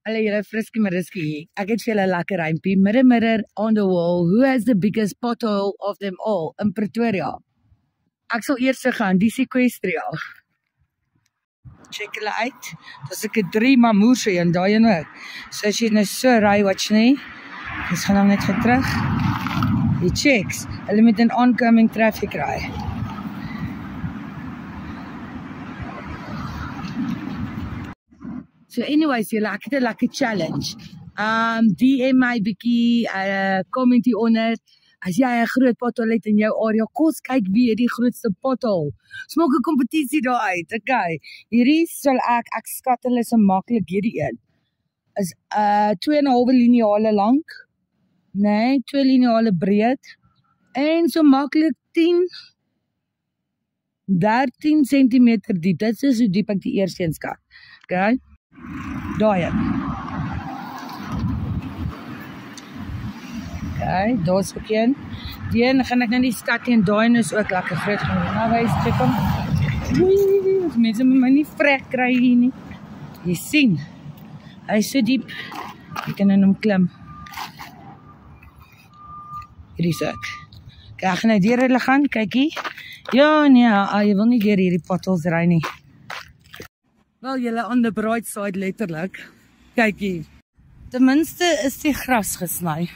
Alle julle friskie mariski. Ek het vir julle lekker rympie. Mirror on the wall. Who has the biggest pothole of them all? In Pretoria. Ek sal eers gaan, die Sequestria. Check hulle uit. Dis ek 3 mamoerse en daai een ook. So as jy nou so ry, watch nie. Dis gaan nou net terug. Die checks. Hulle met 'n oncoming traffic ry. So anyways, julle, ek het 'n lekker challenge. DM my bietjie, comment hieronder. As jy 'n groot pothole het in jou area, kos kyk wie het die grootste pothole. Ons maak 'n kompetisie daar uit. Okay. Hierdie sal ek skat hulle so maklik hierdie een. Is 2,5 lineale lank. Nee, 2 lineale breed. En so maklik 13 cm diep. Dit is hoe diep ek die eerste een skat. Okay. Daai een. Okay, daar's ook een. Die een gaan ek nou nie skat en daai een is ook lekker groot genoeg. Nou wys check hom. Oei, mense moet my nie vrek kry hier nie. Jy sien. Hy is so diep. Jy kan in hom klim. Hierdie is ook. Okay, ek gaan nou deur hulle gaan, kyk hier. Ja, nee, jy wil nie deur hierdie potholes ry nie. Wel, julle on the bright side letterlik. Kyk hier. Ten minste is die gras gesny.